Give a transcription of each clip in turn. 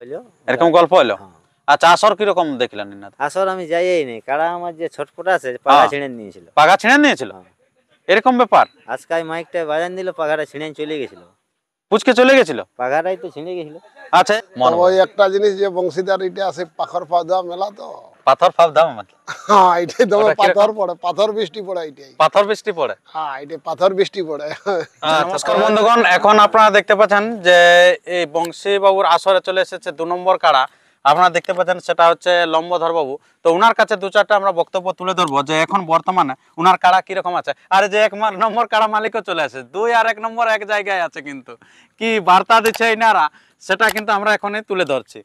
হলো এরকম গল্প হলো। হ্যাঁ। আচ্ছা আসর কিরকম দেখলেন না? আসর আমি যাইই নাই, কাড়া আমার যে ছটপটা আছে পাগা ছিঁড়ে নিয়েছিল। পাগা ছিঁড়ে নিয়েছিল, হ্যাঁ। এরকম ব্যাপার? আজকে মাইকটা বাজান দিল, পাগাটা ছিঁড়ে চলে গেছিল। পুচকে চলে গেছিল, পাগাটাই তো ছিঁড়ে গেছিল। আচ্ছা ওই একটা জিনিস যে বংশীদার এটা আছে পাখর পাওয়া দেওয়া মেলা তো, পাথর ফাপ দাম মানে হ্যাঁ এটাই তো ওটা পাথর কিরকম? পড়ে, পাথর বৃষ্টি পড়ে এটাই। পাথর বৃষ্টি পড়ে। হ্যাঁ এটা পাথর বৃষ্টি পড়ে। নমস্কার বন্ধুগণ, এখন আপনারা দেখতে পাচ্ছেন যে এই বংশী বাবুর আসরে চলে এসেছে 2 নম্বর কাড়া। আপনারা দেখতে পাচ্ছেন সেটা হচ্ছে লম্বধর বাবু। তো উনার কাছে 2-4টা আমরা বক্তব্য তুলে ধরবো যে এখন বর্তমানে উনার কাড়া কিরকম আছে। আর যে 1 নম্বর কাড়া মালিকও চলে আসে, 2 আর 1 নম্বর এক জায়গায় আছে, কিন্তু কি বার্তা দিচ্ছে ইনারা সেটা কিন্তু আমরা এখনই তুলে ধরছি।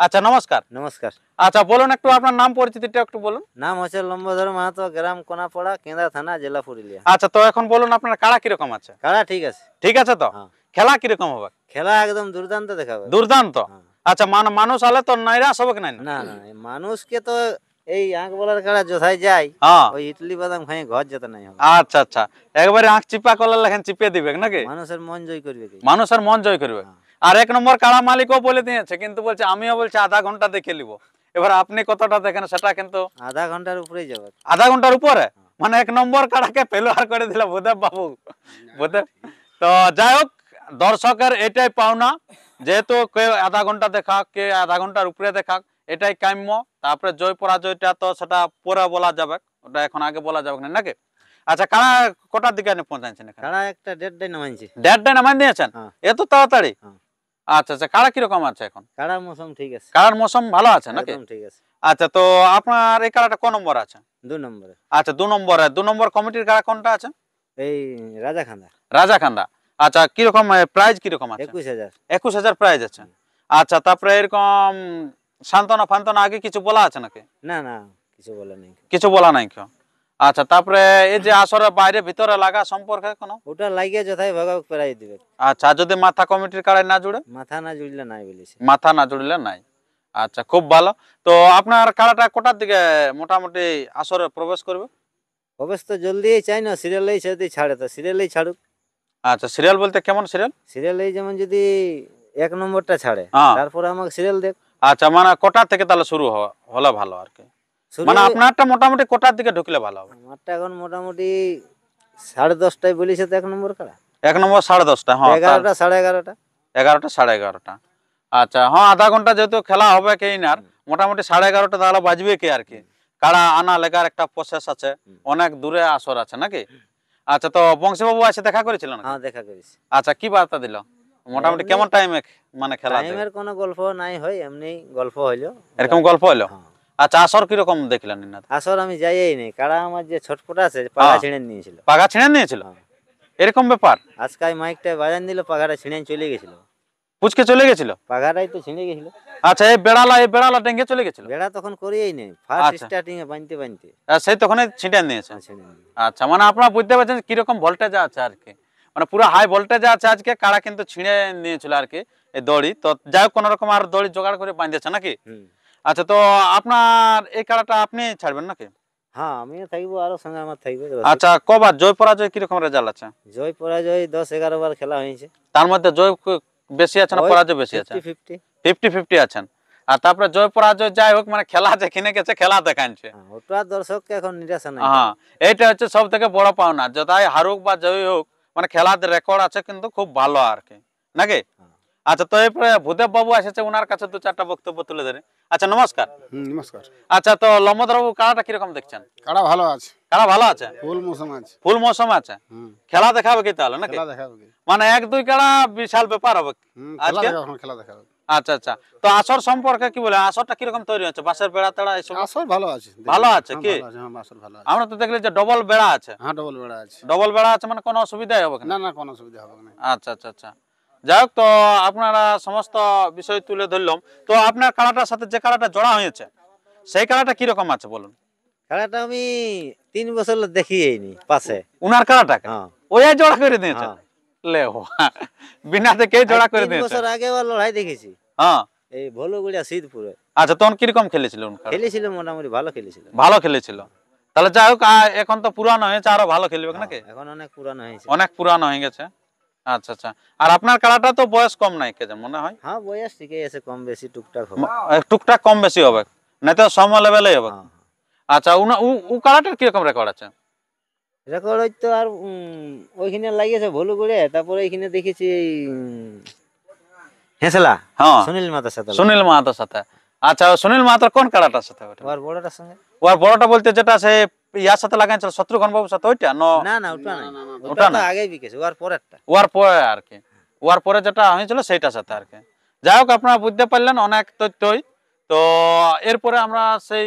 আচ্ছা নমস্কার। নমস্কার। আচ্ছা বলুন একটু আপনার নাম পরিচিতিটা একটু বলুন। নাম হচ্ছে লম্বধর মাহাতো, গ্রাম কোনাপাড়া, কেন্দ্রা থানা, জেলা পুরুলিয়া। আচ্ছা তো এখন বলুন আপনার কাড়া কিরকম আছে? কাড়া ঠিক আছে। ঠিক আছে তো? হ্যাঁ। খেলা কিরকম হবে? খেলা একদম দুর্দান্ত দেখাবে। দুর্দান্ত। হ্যাঁ। আচ্ছা মানুষ আলে তো নাইরাশ হবে কি নাই? না না, এই মানুষকে তো এই আঁক বলার কাড়া যথাই যায়, হ্যাঁ। ওই ইডলি বাদাম খাই ঘর যেতে নাই হবে। আচ্ছা আচ্ছা, একবারে আঁখ চিপা করলে লেখেন চিপে দিবে নাকি? মানুষের মন জয় করবে কি? মানুষের মন জয় করবে। হ্যাঁ। আর 1 নম্বর কাড়া মালিকও বলে দিয়েছে, কিন্তু বলছে আমিও বলছি আধা ঘন্টা দেখে নিব। এবার আপনি কতটা দেখেন সেটা কিন্তু আধা ঘন্টার উপরেই যাবে। আধা ঘন্টার উপরে, মানে 1 নম্বর কাড়াকে পেলোয়ার করে দিল ভূদেব বাবু। ভূদেব তো যাই হোক, দর্শকের এটাই পাওনা, যেহেতু কেউ আধা ঘন্টা দেখাক, কে আধা ঘন্টার উপরে দেখাক, এটাই কাম্য। তারপরে জয় পরাজয়টা তো সেটা পরে বলা যাবে, ওটা এখন আগে বলা যাবে না নাকি? আচ্ছা কাড়া কটার দিকে আপনি পৌঁছাচ্ছেন এখানে? কাড়া একটা 1:30টায় নামাইছি। 1:30টায় নামাই দিয়েছেন? হ্যাঁ। এত তাড়াতাড়ি? হ্যাঁ। আচ্ছা আচ্ছা, কাড়া কিরকম আছে এখন? কাড়ার মৌসুম ঠিক আছে। কাড়ার মৌসুম ভালো আছে নাকি? একদম ঠিক আছে। আচ্ছা তো আপনার এই কাড়াটা কোন নম্বর আছে? 2 নম্বরে। আচ্ছা 2 নম্বরে, 2 নম্বর কমিটির কাড়া কোনটা আছে? এই রাজাখান্দা। রাজাকান্দা। আচ্ছা কিরকম প্রাইস কিরকম আছে? 21,000। 21,000 প্রাইস আছে। আচ্ছা তারপরে এরকম সান্তনা ফান্তনা আগে কিছু বলা আছে নাকি? না না, কিছু বলে নেই। কিছু বলা নাই কেউ? আচ্ছা তারপরে এই যে আসরে বাইরে ভিতরে লাগা সম্পর্কে কোনো? ওটা লাগিয়ে যথাই ভাগাভাগ করাই দিবে। আচ্ছা যদি মাথা কমিটির কাড়ায় না জুড়ে? মাথা না জুড়লে নাই বলিছে। মাথা না জুড়লে নাই। আচ্ছা খুব ভালো। তো আপনার কাড়াটা কোটার দিকে মোটামুটি আসরে প্রবেশ করবে? অবশ্য তো জলদি চাই না, সিরিয়ালেই যদি ছাড়ে তো সিরিয়ালেই ছাড়ুক। আচ্ছা সিরিয়াল বলতে কেমন সিরিয়াল? সিরিয়ালেই যেমন যদি 1 নম্বরটা ছাড়ে, হ্যাঁ। তারপরে আমাকে সিরিয়াল দেখ। আচ্ছা মানে কোটার থেকে তাহলে শুরু হলে ভালো আর কি, শুরু মানে আপনারটা মোটামুটি কোটার দিকে ঢুকলে ভালো হবে। আমারটা এখন মোটামুটি 10:30টায় বলিছে তো 1 নম্বর কাড়া। 1 নম্বর 10:30টা, হ্যাঁ 11টা 11:30টা। 11টা 11:30টা। আচ্ছা হ্যাঁ, আধা ঘন্টা যেহেতু খেলা হবে কে ইনার, মোটামুটি 11:30টা তাহলে বাজবে কি আর কি। কাড়া আনা লেগার একটা প্রসেস আছে, অনেক দূরে আসর আছে নাকি? আচ্ছা তো বংশীবাবু এসে দেখা করেছিলেন? হ্যাঁ দেখা করিস। আচ্ছা কি বার্তা দিল মোটামুটি কেমন টাইমে মানে খেলা? টাইমের কোনো গল্প নাই, হয় এমনি গল্প হইলো। এরকম গল্প হলো? হ্যাঁ। আচ্ছা আসর কিরকম দেখলেন না? আসর আমি যাইই নাই, কাড়া আমার যে ছটপটা আছে পাগা ছিঁড়ে নিয়েছিল। পাগা ছিঁড়ে নিয়েছিল, হ্যাঁ। এরকম ব্যাপার? আজকে মাইকটা বাজান দিল, পাগাটা ছিঁড়ে চলে গেছিল। পুচকে চলে গেছিল? পাগাটাই তো ছিঁড়ে গেছিল। আচ্ছা এই বেড়ালা ডেঙ্গে চলে গেছিল? বেড়া তখন করিয়েই নেই, ফার্স্ট আচ্ছা। স্টার্টিং এ বানতে বানতে সেই তখনই ছিঁটে নিয়েছে। ছিঁড়ে নিয়ে। আচ্ছা মানে আপনারা বুঝতে পারছেন কিরকম ভোল্টেজ আছে আর কি, মানে পুরো হাই ভোল্টেজ আছে আজকে। কাড়া কিন্তু ছিঁড়ে নিয়েছিল আর কি এই দড়ি, তো যাই হোক কোন রকম আর দড়ি জোগাড় করে বাঁধেছে নাকি? আচ্ছা তো আপনার এই কাড়াটা আপনি ছাড়বেন নাকি? হ্যাঁ আমিও থাকবো, আরো সঙ্গে আমার থাকবে। আচ্ছা কবার জয় পরাজয় কিরকম রেজাল্ট আছে? জয় পরাজয় 10-11 বার খেলা হয়েছে। তার মধ্যে জয় বেশি আছে না পরাজয় বেশি আছে? 50-50। 50-50 আছেন। আর তারপরে জয় পরাজয় যাই হোক, মানে খেলা যেখানে গেছে খেলা দেখাচ্ছে। ওটা দর্শককে এখন নিরাশা নাই। হ্যাঁ এইটা হচ্ছে সব থেকে বড় পাওনা, যতাই হারুক বা জয়ী হোক, মানে খেলাতে রেকর্ড আছে কিন্তু খুব ভালো আর কি নাকি? আচ্ছা তো এরপরে ভূদেব বাবু এসেছে, ওনার কাছে 2-4টা বক্তব্য তুলে ধরে। আচ্ছা নমস্কার। নমস্কার। আচ্ছা তো লম্বধর বাবু কাড়াটা কিরকম দেখছেন? কাড়া ভালো আছে, কাড়া ভালো আছে, ফুল মৌসুম আছে। ফুল মৌসুম আছে। খেলা দেখাবে কি তাহলে নাকি? খেলা দেখাবে কি? মানে 1-2 কাড়া বিশাল ব্যাপার হবে আজকে। খেলা দেখাবে। আচ্ছা আচ্ছা, তো আসর সম্পর্কে কি বলে, আসরটা কিরকম তৈরি হচ্ছে? বাঁশের বেড়া তেড়া এসব আসর ভালো আছে। ভালো আছে কি? হ্যাঁ আসর ভালো আছে। আমরা তো দেখলি যে ডবল বেড়া আছে। হ্যাঁ ডবল বেড়া আছে। ডবল বেড়া আছে মানে কোনো অসুবিধাই হবে না না? না কোনো অসুবিধা হবে না। আচ্ছা আচ্ছা আচ্ছা, যাই হোক তো আপনারা সমস্ত বিষয় তুলে ধরলাম। তো আপনার কাড়াটার সাথে যে কাড়াটা জোড়া হয়েছে সেই কাড়াটা কিরকম আছে বলুন? খেলাটা আমি 3 বছর দেখিই নি পাশে। উনার কাড়াটাকে হ্যাঁ ওই জোড়া করে দিয়েছে? হ্যাঁ। লে বিনা থেকে জোড়া করে 3 দিয়েছে? বছর আগে ওর লড়াই দেখেছি হ্যাঁ। এই ভলুগুড়িয়া সিদ্ধপুরে। আচ্ছা তখন কিরকম খেলেছিল? খেলেছিল মোটামুটি ভালো খেলেছিল। ভালো খেলেছিল। তাহলে যাই হোক এখন তো পুরানো হয়েছে, আরো ভালো খেলবে নাকি? এখন অনেক পুরানো হয়েছে। অনেক পুরানো হয়ে গেছে। আচ্ছা আচ্ছা। আর আপনার কাড়াটা তো বয়স কম নাই কে মনে হয়, হ্যাঁ বয়স ঠিকই আছে, কম বেশি টুকটাক হবে। টুকটাক কম বেশি হবে, না তো সম লেভেলেই হবে। হ্যাঁ আচ্ছা ও কাড়াটার কিরকম রেকর্ড আছে? রেকর্ড হয়তো আর ওইখানে লাগিয়েছে ভুলু করে, তারপরে এইখানে দেখেছি হেসলা হ্যাঁ সুনীল মাতার সাথে সুনীল মাহাতোর সাথে। আচ্ছা সুনীল মাহাতোর কোন কাড়াটার সাথে ওটা? ওর বড়টার সঙ্গে। ওর বড়টা বলতে যেটা সে ইয়ার সাথে লাগাইছিল শত্রুঘ্ন বাবুর সাথে, ওইটা না না ওটা নাই, ওটা ওটা তো না। আগেই বিকেছে, ওর পরেরটা। ওয়ার পরে আর কি, ওয়ার পরে যেটা হয়েছিল সেইটার সাথে আর কি। যাই হোক আপনারা বুঝতে পারলেন অনেক তথ্যই। তো এরপরে আমরা সেই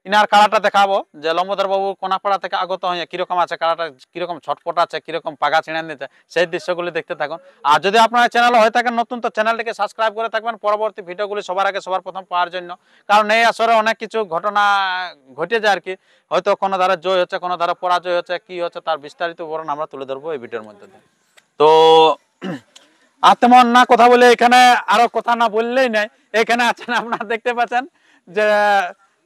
ইনার কাড়াটা দেখাবো যে লম্বোদর বাবু কোনাপাড়া থেকে আগত হয়ে কিরকম আছে কাড়াটা, কিরকম ছটপট আছে, কিরকম পাগা ছিঁড়ে দিতে, সেই দৃশ্যগুলি দেখতে থাকুন। আর যদি আপনার চ্যানেল হয়ে থাকেন নতুন, তো চ্যানেলটিকে সাবস্ক্রাইব করে থাকবেন পরবর্তী ভিডিওগুলি সবার আগে সবার প্রথম পাওয়ার জন্য। কারণ এই আসরে অনেক কিছু ঘটনা ঘটে যায় আর কি, হয়তো কোনো ধারা জয় হচ্ছে, কোনো ধারা পরাজয় হচ্ছে, কি হচ্ছে তার বিস্তারিত বর্ণনা আমরা তুলে ধরবো এই ভিডিওর মধ্যে দিয়ে। তো আর তেমন না কথা বলে এখানে আরো কথা না বললেই নাই, এখানে আছেন আপনারা দেখতে পাচ্ছেন যে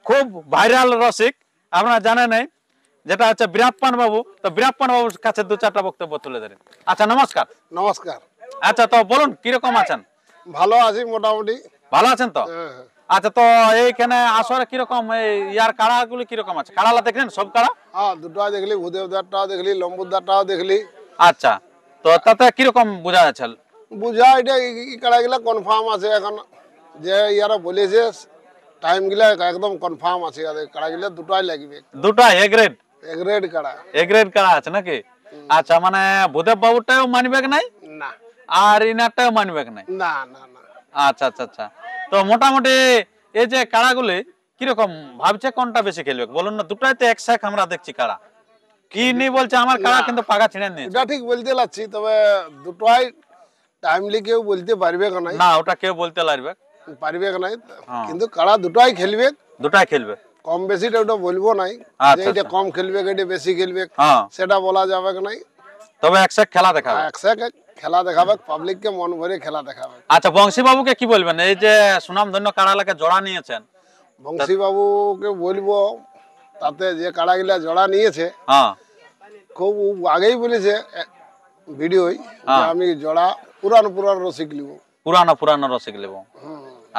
খুব ভাইরাল রসিক, আপনারা জানেন নাই, যেটা হচ্ছে বীরাপ্পান বাবু। তো বীরাপ্পান বাবুর কাছে দু চারটা বক্তব্য তুলে ধরেন। আচ্ছা নমস্কার। নমস্কার। আচ্ছা তো বলুন কিরকম আছেন? ভালো আছি মোটামুটি। ভালো আছেন তো? হ্যাঁ, হ্যাঁ। আচ্ছা তো এইখানে আসরে কিরকম এই ইয়ার কাড়াগুলি কিরকম আছে? কাড়ালা দেখলেন সব কাড়া? হ্যাঁ দুটো দেখলি, ভূদেবদারটাও দেখলি, লম্বুদারটাও দেখলি। আচ্ছা তো তাতে কিরকম বোঝা যাচ্ছে? বুঝা এটা কাড়াগুলা কনফার্ম আছে এখন, যে ইয়ারা বলেছে টাইম গুলা একদম কনফার্ম আছে, আর কাড়াগুলা দুটাই লাগবে, দুটা এ গ্রেড, এক রেড কাড়া। এ গ্রেড কাড়া আছে নাকি? আচ্ছা মানে ভূদেব বাবুরটাও মানবে নাই না আর ইনারটাও মানবে নাই? না না না। আচ্ছা আচ্ছা আচ্ছা। তো মোটামুটি এই যে কাড়াগুলি কিরকম ভাবছে কোনটা বেশি খেলবে বলুন না? দুটাই তো এক সাথে আমরা দেখছি কাড়া, কি নি বলছে আমার কাড়া কিন্তু পাগা ছিঁড়ে নিয়েছে। এটা ঠিক বলতে লাগছি, তবে দুটাই টাইমলি কেউ বলতে পারবে নাই, না ওটা কেউ বলতে লাগবে, পারবে নাই, হ্যাঁ। কিন্তু কাড়া দুটাই খেলবে। দুটাই খেলবে। কম বেশিটা ওটা বলবো নাই, যে আচ্ছা এটা আচ্ছা। কম খেলবে এটা বেশি খেলবে, হ্যাঁ সেটা বলা যাবে নাই। তবে এক সাথে খেলা দেখাবে। একসাথে খেলা দেখাবে, পাবলিককে মন ভরে খেলা দেখাবে। আচ্ছা বংশী বাবুকে কি বলবেন, এই যে সুনামধন্য কাড়ালাকে জোড়া নিয়েছেন? বংশী বাবুকে বলবো, তাতে যে কাড়াগুলা জোড়া নিয়েছে, হ্যাঁ খুব আগেই বলেছে ভিডিওই, যে হ্যাঁ। আমি জোড়া পুরান পুরান রসিক লিব। পুরানো পুরানো রসিক নেব।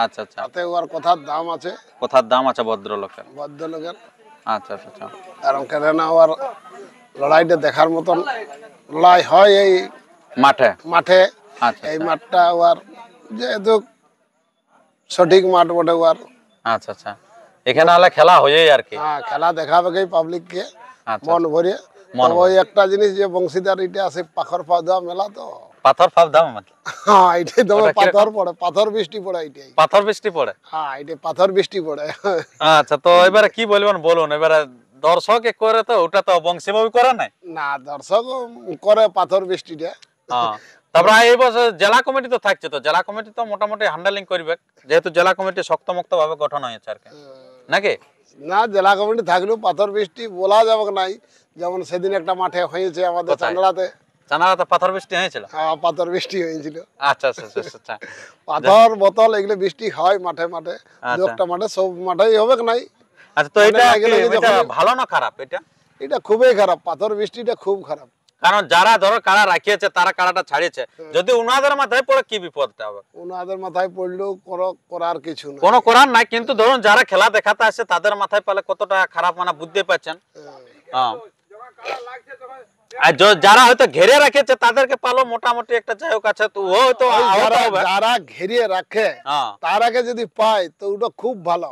আচ্ছা আচ্ছা। তাতে ওর কথার দাম আছে, কথার দাম আছে ভদ্রলোকের। ভদ্রলোকের। আচ্ছা আচ্ছা আচ্ছা। কারণ কেননা ওর লড়াইটা দেখার মতন লড়াই হয় এই মাঠে। মাঠে। আচ্ছা এই আচ্ছা। মাঠটা ওর যেহেতু সঠিক মাঠ বটে ওর। আচ্ছা আচ্ছা। এখানে হলে খেলা হয়েই আর কি। হ্যাঁ, খেলা দেখাবে পাবলিককে আচ্ছা মন ভরে। মন তবে ওই একটা জিনিস, যে বংশীদার এটা আছে পাখর পাওয়া মেলা, তো পাথর ফাপ দাম মানে? হ্যাঁ এটাই তবে ওটা কিরকম? পাথর পড়ে, পাথর বৃষ্টি পড়ে এটাই। পাথর বৃষ্টি পড়ে? হ্যাঁ এটা পাথর বৃষ্টি পড়ে। আচ্ছা তো এবারে কি বলবেন বলুন, এবারে দর্শক করে তো ওটা তো বংশী বাবু করে নাই। না, দর্শক করে পাথর বৃষ্টিটা। হ্যাঁ তারপরে এই বছর জেলা কমিটি তো থাকছে, তো জেলা কমিটি তো মোটামুটি হ্যান্ডেলিং করবে, যেহেতু জেলা কমিটি শক্তমুক্ত ভাবে গঠন হয়েছে আর কি, নাকি? না, জেলা কমিটি থাকলেও পাথর বৃষ্টি বলা যাবে নাই। যেমন সেদিন একটা মাঠে হয়েছে আমাদের কোথায়? চান্দ্রাতে, জানালাতে পাথর বৃষ্টি হয়েছিল? পাথর বৃষ্টি হয়েছিল। আচ্ছা আচ্ছা আচ্ছা আচ্ছা। পাথর বোতল এগুলো বৃষ্টি হয় মাঠে মাঠে, দু আচ্ছা। একটা মাঠে, সব মাঠেই হবে নাই। আচ্ছা তো মানে এটা লাগে কি, লাগে এটা যখন- ভালো না খারাপ এটা? এটা খুবই খারাপ, পাথর বৃষ্টিটা খুব খারাপ। কারণ যারা ধরো কাড়া রাখিয়েছে তারা কাড়াটা ছাড়িয়েছে, যদি উনাদের মাথায় পড়ে কি বিপদটা হবে? ওনাদের মাথায় পড়লেও করার কিছু না। কোনো করার নাই, কিন্তু ধরুন যারা খেলা দেখাতে আসে তাদের মাথায় পেলে কতটা খারাপ মানে বুঝতে পারছেন। হ্যাঁ। আর যারা হয়তো ঘেরে রাখেছে তাদেরকে পালো মোটামুটি একটা যাই হোক আছে, তো ও হয়তো আহত হবে। যারা ঘিরিয়ে রাখে হ্যাঁ তার আগে যদি পায় তো ওটা খুব ভালো,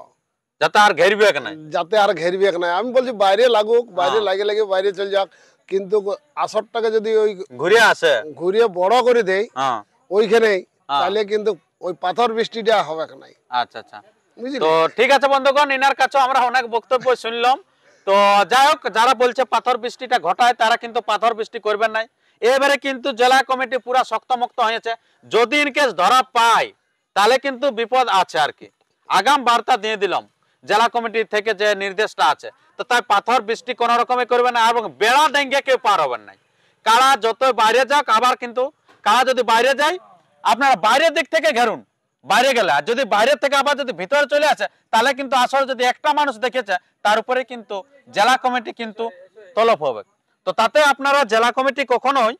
যাতে আর ঘেরবে নাই। যাতে আর ঘেরবে নাই। আমি বলছি বাইরে লাগুক, বাইরে লাগে লাগে বাইরে চলে যাক, কিন্তু আসরটাকে যদি ওই ঘুরে আসে। ঘুরিয়ে বড় করে দেয় হ্যাঁ ওইখানেই, হ্যাঁ। তাহলে কিন্তু ওই পাথর বৃষ্টিটা হবে নাই, আচ্ছা আচ্ছা। বুঝলি? তো ঠিক আছে বন্ধুগণ, ইনার কাছে আমরা অনেক বক্তব্য শুনলাম। তো যাই হোক, যারা বলছে পাথর বৃষ্টিটা ঘটায় তারা কিন্তু পাথর বৃষ্টি করবেন নাই। এবারে কিন্তু জেলা কমিটি পুরা শক্তমুক্ত হয়েছে, যদি ইনকেস ধরা পায় তাহলে কিন্তু বিপদ আছে আর কি। আগাম বার্তা দিয়ে দিলাম জেলা কমিটি থেকে যে নির্দেশটা আছে, তো তাই পাথর বৃষ্টি কোনো রকমে করবে না, এবং বেড়া ডেঙ্গে কেউ পার হবেন নাই। কারা যত বাইরে যাক, আবার কিন্তু কারা যদি বাইরে যায় আপনারা বাইরের দিক থেকে ঘেরুন, বাইরে গেলে। আর যদি বাইরে থেকে আবার যদি ভিতরে চলে আসে তাহলে কিন্তু আসলে যদি একটা মানুষ দেখেছে তার উপরে কিন্তু জেলা কমিটি কিন্তু তলব হবে। তো তাতে আপনারা জেলা কমিটি কখনোই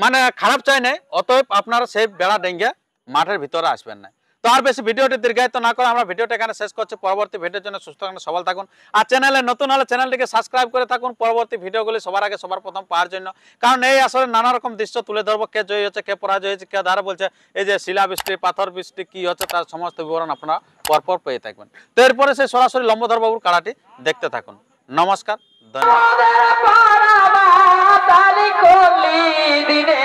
মানে খারাপ চাই নাই, অতএব আপনারা সেই বেড়া ডেঙ্গে মাঠের ভিতরে আসবেন না। তো আর বেশি ভিডিওটি দীর্ঘায়িত না করে আমরা ভিডিওটা এখানে শেষ করছি। পরবর্তী ভিডিওর জন্য সুস্থ থাকুন, সবল থাকুন। আর চ্যানেলে নতুন হলে চ্যানেলটিকে সাবস্ক্রাইব করে থাকুন পরবর্তী ভিডিওগুলি সবার আগে সবার প্রথম পাওয়ার জন্য। কারণ এই আসলে নানা রকম দৃশ্য তুলে ধরবো, কে জয়ী হচ্ছে, কে পরাজয় হয়েছে, কে ধারা বলছে, এই যে শিলা বৃষ্টি পাথর বৃষ্টি কি হচ্ছে তার সমস্ত বিবরণ আপনারা পরপর পেয়ে থাকবেন। তো এরপরে সেই সরাসরি লম্বধর বাবুর কাড়াটি দেখতে থাকুন। নমস্কার, ধন্যবাদ। দিনে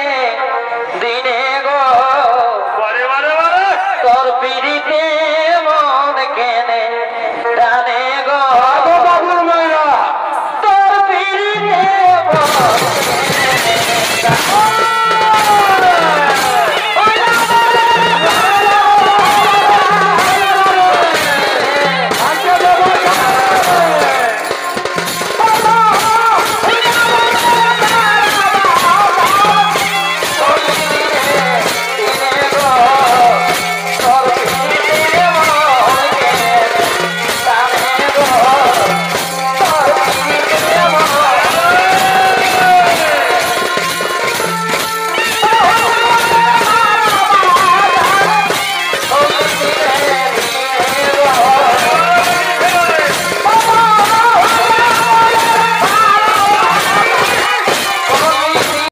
দিনে